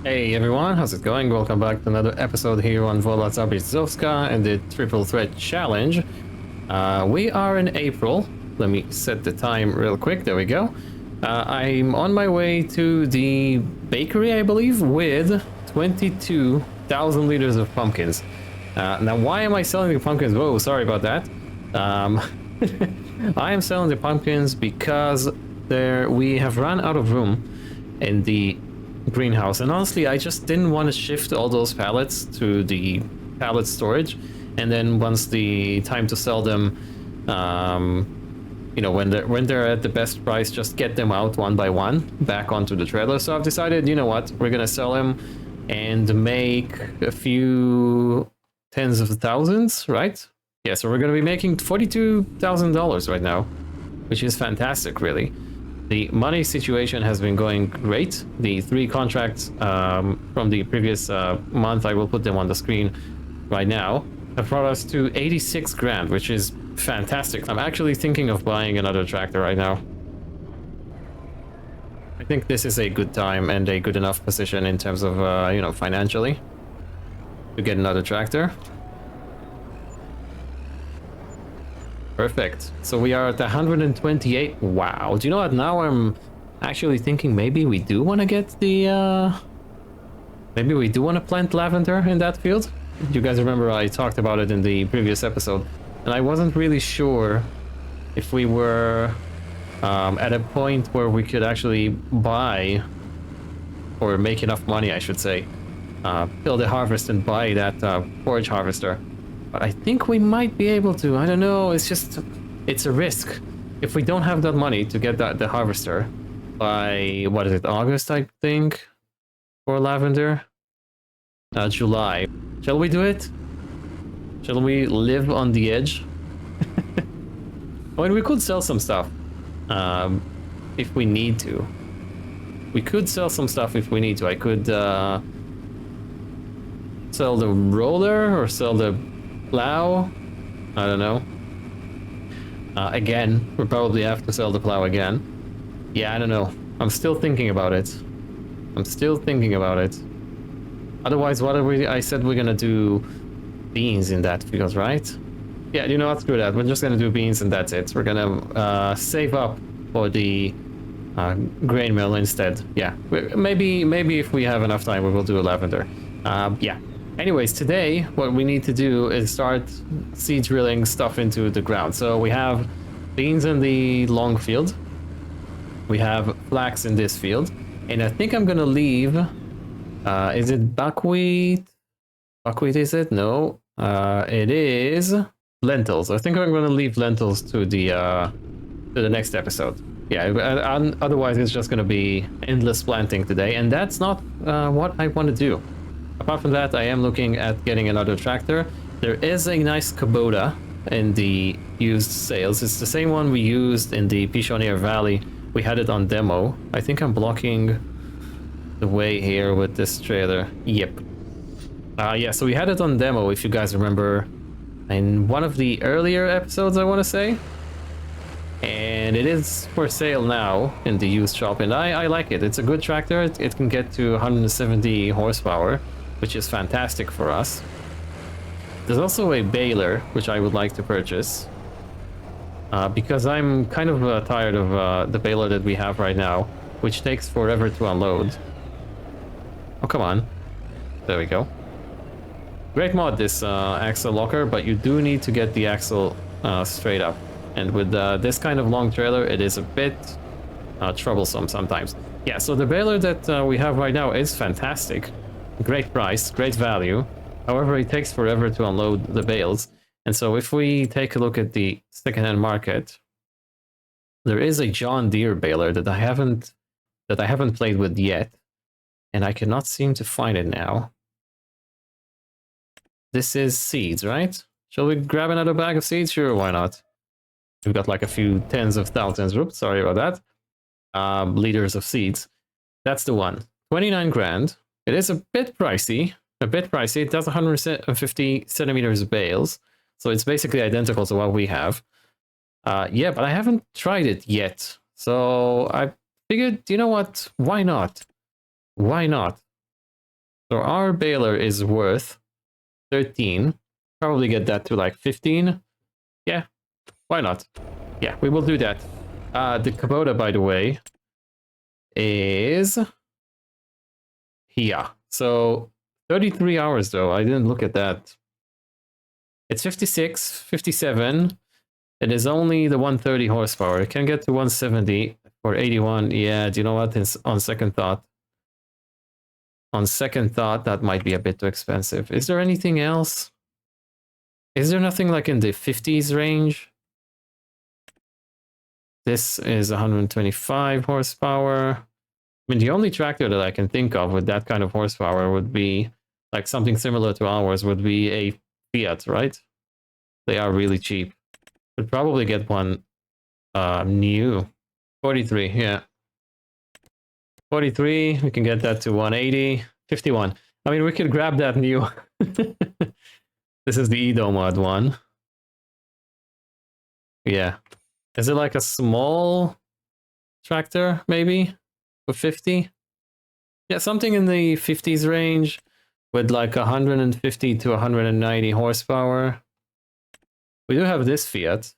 Hey everyone, how's it going? Welcome back to another episode here on Wola Zabierzowska and the Triple Threat Challenge. We are in April. Let me set the time real quick. There we go. I'm on my way to the bakery, I believe, with 22,000 liters of pumpkins. Now, why am I selling the pumpkins? Whoa, sorry about that. I am selling the pumpkins because we have run out of room in the greenhouse, and honestly I just didn't want to shift all those pallets to the pallet storage, and then once the time to sell them, you know, when they're at the best price, just get them out one by one back onto the trailer. So I've decided, you know what, we're gonna sell them and make a few tens of thousands, right? Yeah, so we're gonna be making $42,000 right now, which is fantastic, really. The money situation has been going great. The 3 contracts from the previous month, I will put them on the screen right now, have brought us to 86 grand, which is fantastic. I'm actually thinking of buying another tractor right now. I think this is a good time and a good enough position in terms of, you know, financially to get another tractor. Perfect. So we are at 128. Wow. Do you know what? Now I'm actually thinking maybe we do want to get the... Maybe we do want to plant lavender in that field. You guys remember I talked about it in the previous episode, and I wasn't really sure if we were at a point where we could actually buy, or make enough money, I should say, build a harvest and buy that forage harvester. But I think we might be able to. I don't know. It's just, it's a risk. If we don't have that money to get the harvester by, what is it, August, I think, for lavender? July. Shall we do it? Shall we live on the edge? I mean, we could sell some stuff if we need to. We could sell some stuff if we need to. I could sell the roller or sell the plow. I don't know. Again, we'll probably have to sell the plow again. Yeah, I don't know. I'm still thinking about it. I'm still thinking about it. Otherwise, what are we? I said we're gonna do beans in that field, right? Yeah, you know what? Screw that. We're just gonna do beans and that's it. We're gonna save up for the grain mill instead. Yeah, maybe if we have enough time, we will do a lavender. Yeah. Anyways, today what we need to do is start seed drilling stuff into the ground. So we have beans in the long field. We have flax in this field. And I think I'm gonna leave, is it buckwheat? Buckwheat, is it? No, it is lentils. I think I'm gonna leave lentils to the next episode. Yeah, otherwise it's just gonna be endless planting today. And that's not what I want to do. Apart from that, I am looking at getting another tractor. There is a nice Kubota in the used sales. It's the same one we used in the Pichoneer Valley. We had it on demo. I think I'm blocking the way here with this trailer. Yep. Yeah, so we had it on demo, if you guys remember, in one of the earlier episodes, I want to say. And it is for sale now in the used shop, and I like it. It's a good tractor. It can get to 170 horsepower. Which is fantastic for us. There's also a baler, which I would like to purchase. Because I'm kind of tired of the baler that we have right now, which takes forever to unload. Oh, come on. There we go. Great mod, this axle locker, but you do need to get the axle straight up. And with this kind of long trailer, it is a bit troublesome sometimes. Yeah, so the baler that we have right now is fantastic. Great price, great value. However, it takes forever to unload the bales. And so if we take a look at the secondhand market, there is a John Deere baler that I haven't played with yet, and I cannot seem to find it now. This is seeds, right? Shall we grab another bag of seeds? Sure, why not? We've got like a few tens of thousands. Oops, sorry about that. Liters of seeds. That's the one. 29 grand. It is a bit pricey. It does 150 centimeters of bales, so it's basically identical to what we have. Yeah, but I haven't tried it yet. So I figured, you know what? Why not? Why not? So our baler is worth 13. Probably get that to like 15. Yeah, why not? Yeah, we will do that. The Kubota, by the way, is here. So 33 hours though. I didn't look at that. It's 56, 57. It is only the 130 horsepower. It can get to 170 or 81. Yeah, do you know what? It's on second thought. On second thought, that might be a bit too expensive. Is there anything else? Is there nothing like in the 50s range? This is 125 horsepower. I mean, the only tractor that I can think of with that kind of horsepower would be like something similar to ours would be a Fiat, right? They are really cheap. Would probably get one new. 43, yeah. 43, we can get that to 180. 51. I mean, we could grab that new. This is the Edo mod one. Yeah. Is it like a small tractor, maybe? For 50? Yeah, something in the 50s range with like 150 to 190 horsepower. We do have this Fiat.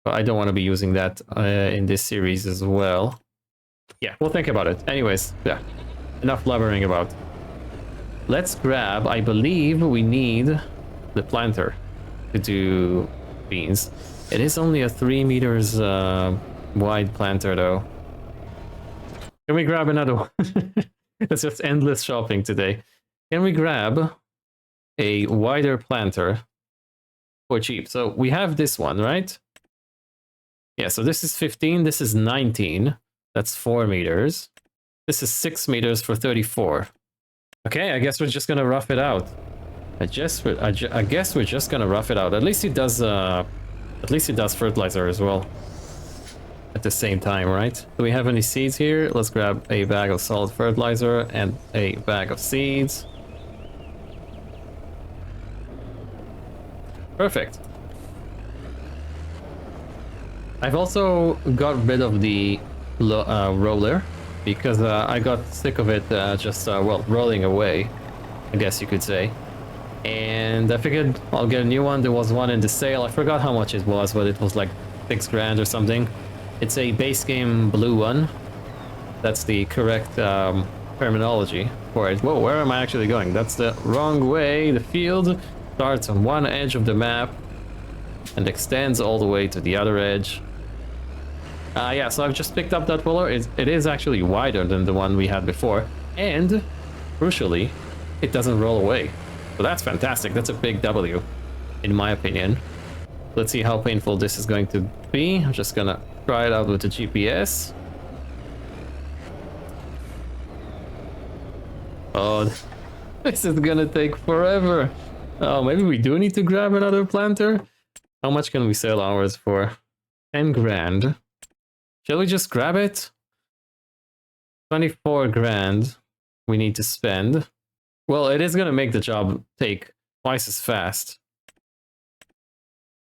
But I don't want to be using that in this series as well. Yeah, we'll think about it. Anyways, yeah. Enough blabbering about. Let's grab, I believe we need the planter to do beans. It is only a 3 meters wide planter though. Can we grab another one? It's just endless shopping today. Can we grab a wider planter for cheap? So we have this one, right? Yeah, so this is 15, this is 19. That's 4 meters. This is 6 meters for 34. Okay, I guess we're just gonna rough it out. I guess we're just gonna rough it out. At least it does fertilizer as well. At the same time, right? Do we have any seeds here? Let's grab a bag of solid fertilizer and a bag of seeds. Perfect. I've also got rid of the roller because I got sick of it well, rolling away, I guess you could say. And I figured I'll get a new one. There was one in the sale. I forgot how much it was, but it was like 6 grand or something. It's a base game blue one. That's the correct terminology for it. Whoa, where am I actually going? That's the wrong way. The field starts on one edge of the map and extends all the way to the other edge. Yeah, so I've just picked up that roller. It is actually wider than the one we had before. And, crucially, it doesn't roll away. So that's fantastic. That's a big W, in my opinion. Let's see how painful this is going to be. I'm just gonna try it out with the GPS. Oh, this is gonna take forever. Oh, maybe we do need to grab another planter. How much can we sell ours for? 10 grand. Shall we just grab it? 24 grand we need to spend. Well, it is gonna make the job take twice as fast.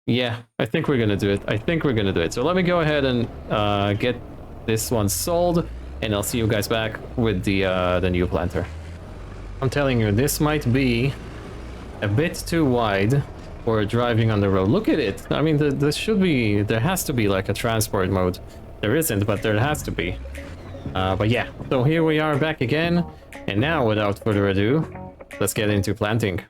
Yeah, I think we're gonna do it. So let me go ahead and get this one sold, and I'll see you guys back with the new planter. I'm telling you, this might be a bit too wide for driving on the road. Look at it. I mean, there has to be like a transport mode. There isn't, but there has to be. But yeah, so here we are back again, and now without further ado, let's get into planting.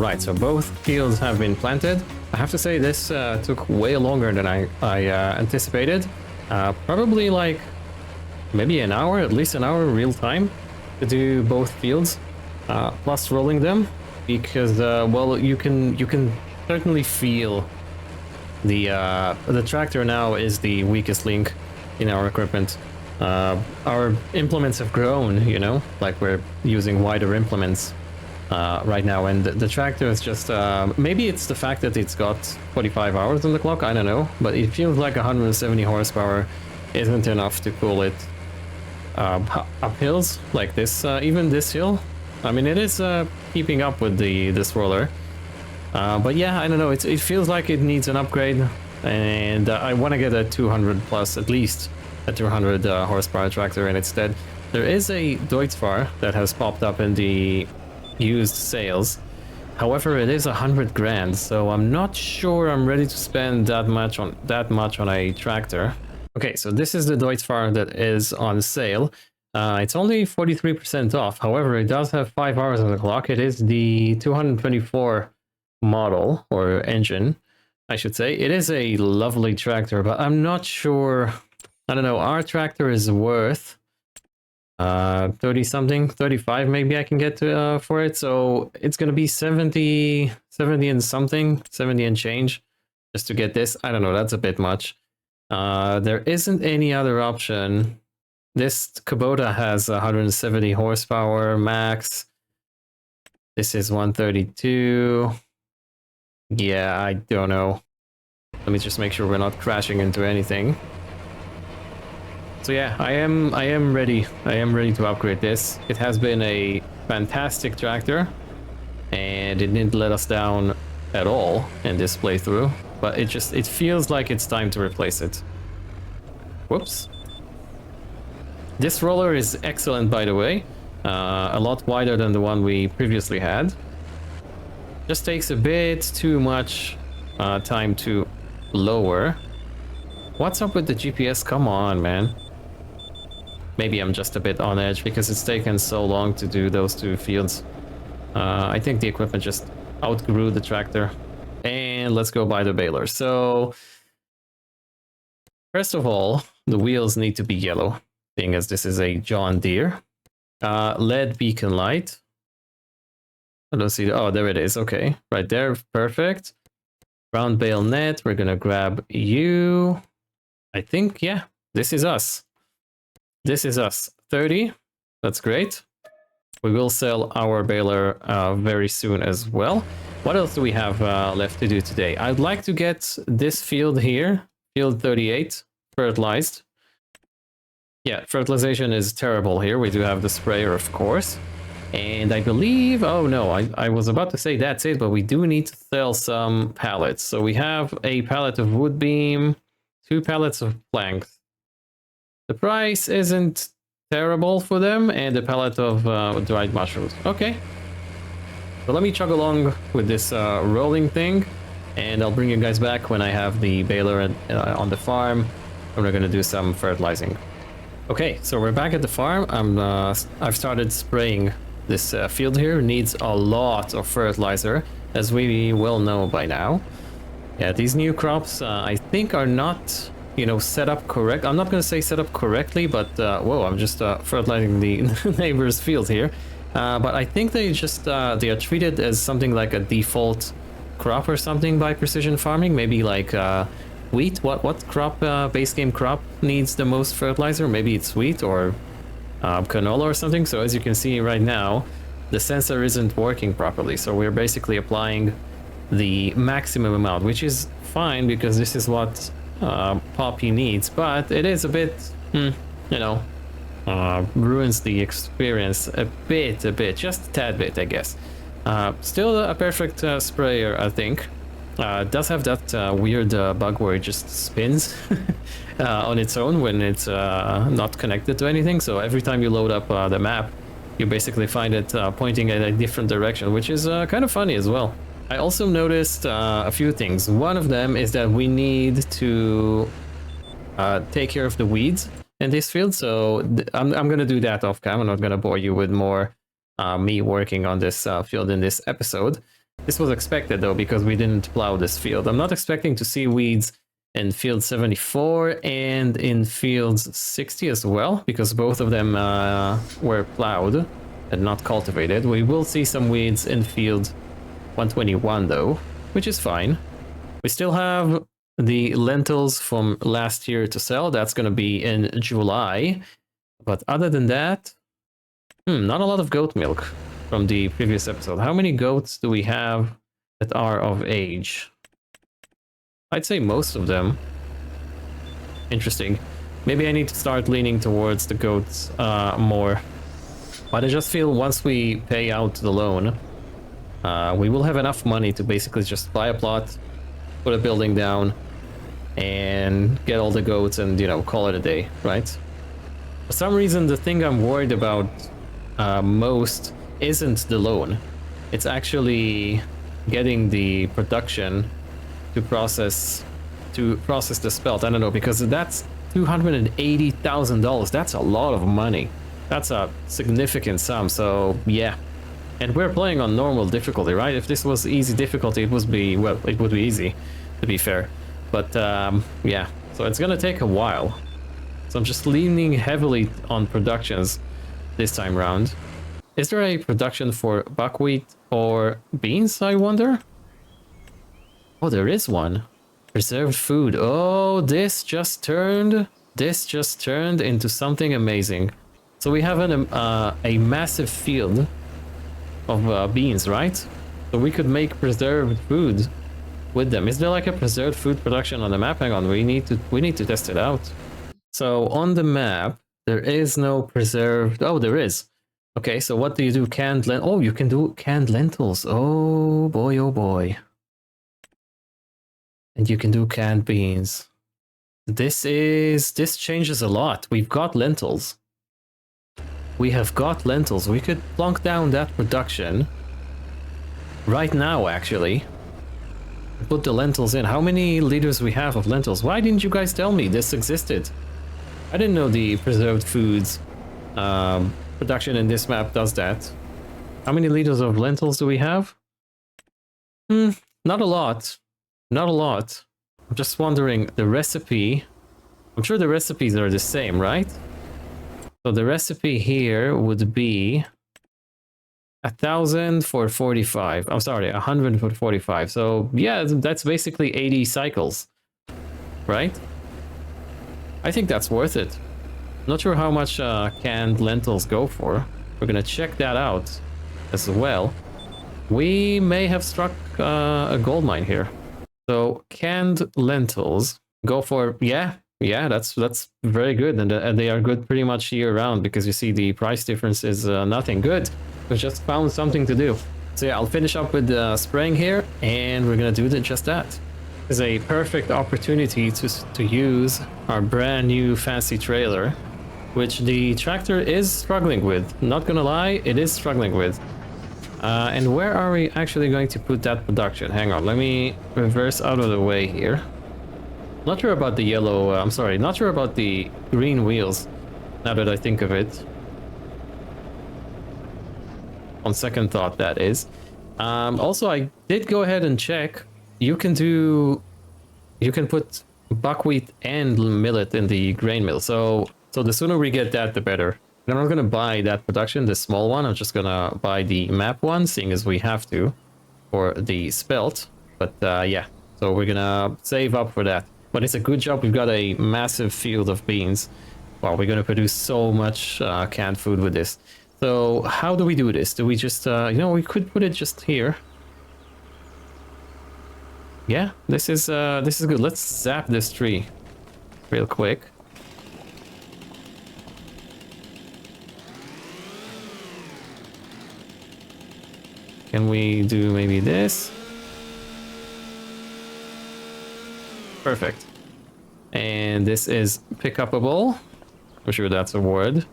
Right, so both fields have been planted. I have to say this took way longer than I anticipated. Probably like maybe an hour, at least an hour real time to do both fields, plus rolling them, because well, you can certainly feel the tractor now is the weakest link in our equipment. Our implements have grown, you know, like we're using wider implements right now, and the tractor is just maybe it's the fact that it's got 45 hours on the clock, I don't know, but it feels like 170 horsepower isn't enough to pull it up hills like this, even this hill. I mean, it is keeping up with this roller, but yeah, I don't know, it feels like it needs an upgrade, and I want to get a 200 plus, at least a 200 horsepower tractor in instead. There is a Deutzfahr that has popped up in the used sales. However, it is 100 grand, so I'm not sure I'm ready to spend that much on a tractor. Okay, so this is the Deutzfahr that is on sale. It's only 43% off. However, it does have 5 hours on the clock. It is the 224 model, or engine, I should say. It is a lovely tractor, but I'm not sure. I don't know, our tractor is worth 30 something, 35 maybe I can get to, for it. So it's going to be 70 and something, 70 and change just to get this. I don't know, that's a bit much. There isn't any other option. This Kubota has 170 horsepower max. This is 132. Yeah, I don't know. Let me just make sure we're not crashing into anything. So yeah, I am ready. I am ready to upgrade this. It has been a fantastic tractor, and it didn't let us down at all in this playthrough. But it feels like it's time to replace it. Whoops. This roller is excellent, by the way. A lot wider than the one we previously had. Just takes a bit too much time to lower. What's up with the GPS? Come on, man. Maybe I'm just a bit on edge because it's taken so long to do those two fields. I think the equipment just outgrew the tractor. And let's go buy the baler. So, first of all, the wheels need to be yellow, being as this is a John Deere. LED beacon light. I don't see. Oh, there it is. Okay, right there. Perfect. Round bale net. We're gonna grab you. I think, yeah, this is us. This is us. 30. That's great. We will sell our baler very soon as well. What else do we have left to do today? I'd like to get this field here, field 38, fertilized. Yeah, fertilization is terrible here. We do have the sprayer, of course. And I believe, oh no, I was about to say that's it, but we do need to sell some pallets. So we have a pallet of wood beam, 2 pallets of planks. The price isn't terrible for them, and a pallet of dried mushrooms. Okay. So let me chug along with this rolling thing, and I'll bring you guys back when I have the baler on the farm, and we're gonna do some fertilizing. Okay, so we're back at the farm. I've started spraying this field here. It needs a lot of fertilizer, as we well know by now. Yeah, these new crops I think are not, you know, set up correct. I'm not going to say set up correctly, but whoa, I'm just fertilizing the neighbor's field here. But I think they just they are treated as something like a default crop or something by precision farming. Maybe like wheat. What crop, base game crop needs the most fertilizer? Maybe it's wheat or canola or something. So as you can see right now, the sensor isn't working properly. So we're basically applying the maximum amount, which is fine because this is what Poppy needs, but it is a bit, you know, ruins the experience a bit, just a tad bit, I guess. Still a perfect sprayer, I think. It does have that weird bug where it just spins on its own when it's not connected to anything. So every time you load up the map, you basically find it pointing in a different direction, which is kind of funny as well. I also noticed a few things. One of them is that we need to take care of the weeds in this field. So I'm going to do that off cam. I'm not going to bore you with more me working on this field in this episode. This was expected though, because we didn't plow this field. I'm not expecting to see weeds in field 74 and in field 60 as well, because both of them were plowed and not cultivated. We will see some weeds in field 121 though, which is fine. We still have the lentils from last year to sell. That's going to be in July. But other than that, not a lot of goat milk from the previous episode. How many goats do we have that are of age? I'd say most of them. Interesting. Maybe I need to start leaning towards the goats more. But I just feel once we pay out the loan, we will have enough money to basically just buy a plot, put a building down, and get all the goats and, you know, call it a day, right? For some reason, the thing I'm worried about most isn't the loan. It's actually getting the production to process the spelt. I don't know, because that's $280,000. That's a lot of money. That's a significant sum. So yeah, and we're playing on normal difficulty, right? If this was easy difficulty, it would be, well, it would be easy, to be fair. But yeah, so it's gonna take a while. So I'm just leaning heavily on productions this time round. Is there a production for buckwheat or beans, I wonder? Oh, there is one. Preserved food. Oh, this just turned into something amazing. So we have a massive field of beans, right? So we could make preserved food with them. Is there like a preserved food production on the map? Hang on, we need to test it out. So on the map, there is no preserved. Oh, there is. Okay, so what do you do? Canned lentils. Oh, you can do canned lentils. Oh boy, oh boy. And you can do canned beans. This changes a lot. We've got lentils. We have got lentils. We could plunk down that production right now, actually. Put the lentils in. How many liters we have of lentils? Why didn't you guys tell me this existed? I didn't know the preserved foods production in this map does that. How many liters of lentils do we have? Not a lot. Not a lot. I'm just wondering, the recipe... I'm sure the recipes are the same, right? So the recipe here would be 1,000 for 45. I'm sorry, 100 for 45. So yeah, that's basically 80 cycles, right? I think that's worth it. Not sure how much canned lentils go for. We're gonna check that out as well. We may have struck a gold mine here. So canned lentils go for, yeah, that's very good, and they are good pretty much year round, because you see the price difference is nothing. Good. We just found something to do. So yeah, I'll finish up with spraying here, and we're gonna do just that. This is a perfect opportunity to use our brand new fancy trailer, which the tractor is struggling with. Not gonna lie, it is struggling with. And where are we actually going to put that production? Hang on, let me reverse out of the way here. Not sure about the yellow, I'm sorry, not sure about the green wheels, now that I think of it. On second thought, that is. Also, I did go ahead and check. You can put buckwheat and millet in the grain mill. So the sooner we get that, the better. I'm not gonna buy that production, the small one. I'm just gonna buy the map one, seeing as we have to for the spelt. But yeah, so we're gonna save up for that. But it's a good job we've got a massive field of beans. Wow, we're gonna produce so much canned food with this. So how do we do this? Do we just, you know, we could put it just here. Yeah, this is good. Let's zap this tree real quick. Can we do maybe this? Perfect. And this is pick-upable. I'm sure that's a word.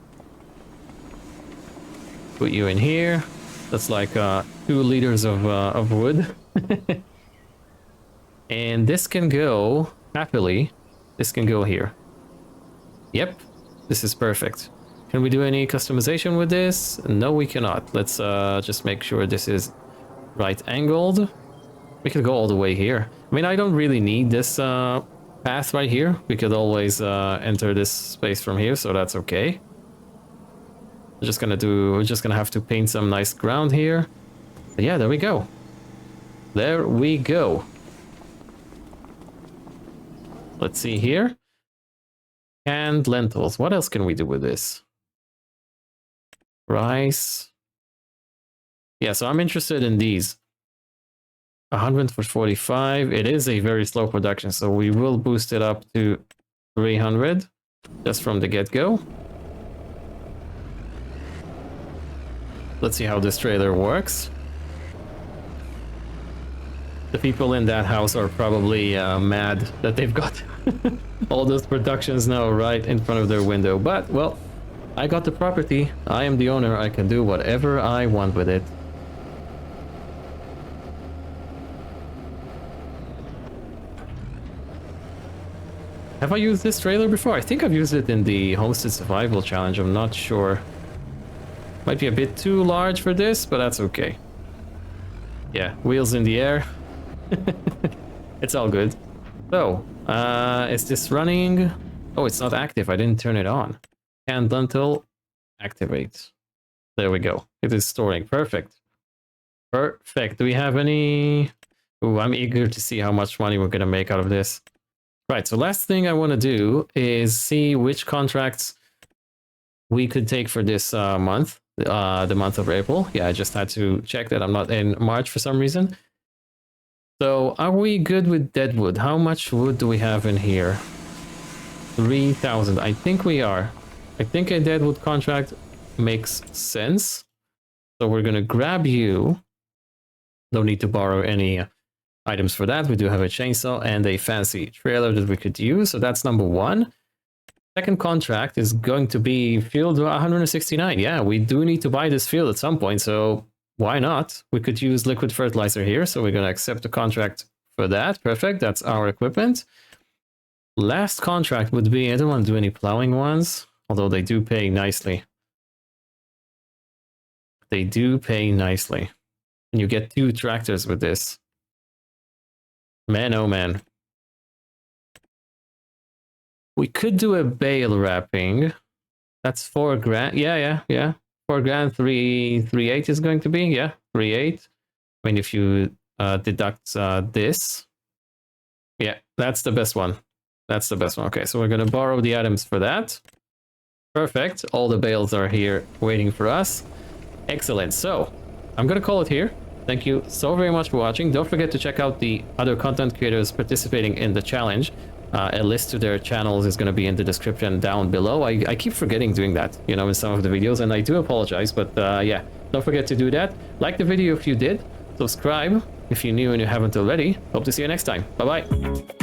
Put you in here. That's like 2 liters of wood. And this can go, happily, this can go here. Yep, this is perfect. Can we do any customization with this? No, we cannot. Let's just make sure this is right angled. We could go all the way here. I mean, I don't really need this path right here. We could always enter this space from here, so that's okay. We're just gonna have to paint some nice ground here. But yeah, there we go. There we go. Let's see here. Canned lentils. What else can we do with this? Rice. Yeah, so I'm interested in these. 100 for 45. It is a very slow production, so we will boost it up to 300 just from the get-go. Let's see how this trailer works. The people in that house are probably mad that they've got all those productions now right in front of their window. But, well, I got the property. I am the owner. I can do whatever I want with it. Have I used this trailer before? I think I've used it in the Homestead Survival Challenge. I'm not sure. Might be a bit too large for this, but that's okay. Yeah, wheels in the air. It's all good. So, is this running? Oh, it's not active. I didn't turn it on. Canned lentil, activate. There we go. It is storing. Perfect. Perfect. Do we have any... Ooh, I'm eager to see how much money we're going to make out of this. Right, so last thing I want to do is see which contracts we could take for this month, the month of April. Yeah, I just had to check that I'm not in March for some reason. So are we good with deadwood? How much wood do we have in here? 3,000. I think we are. I think a deadwood contract makes sense. So we're going to grab you. Don't need to borrow any items for that. We do have a chainsaw and a fancy trailer that we could use. So that's number one. Second contract is going to be field 169. Yeah, we do need to buy this field at some point. So why not? We could use liquid fertilizer here. So we're going to accept the contract for that. Perfect. That's our equipment. Last contract would be, I don't want to do any plowing ones, although they do pay nicely. They do pay nicely. And you get 2 tractors with this. Man, oh man. We could do a bale wrapping. That's 4 grand. Yeah. 4 grand, 3.8 is going to be. Yeah, 3.8. I mean, if you deduct this. Yeah, that's the best one. That's the best one. Okay, so we're going to borrow the items for that. Perfect. All the bales are here waiting for us. Excellent. So I'm going to call it here. Thank you so very much for watching. Don't forget to check out the other content creators participating in the challenge. A list to their channels is going to be in the description down below. I keep forgetting doing that, you know, in some of the videos, and I do apologize, but yeah, don't forget to do that. Like the video if you did. Subscribe if you're new and you haven't already. Hope to see you next time. Bye-bye.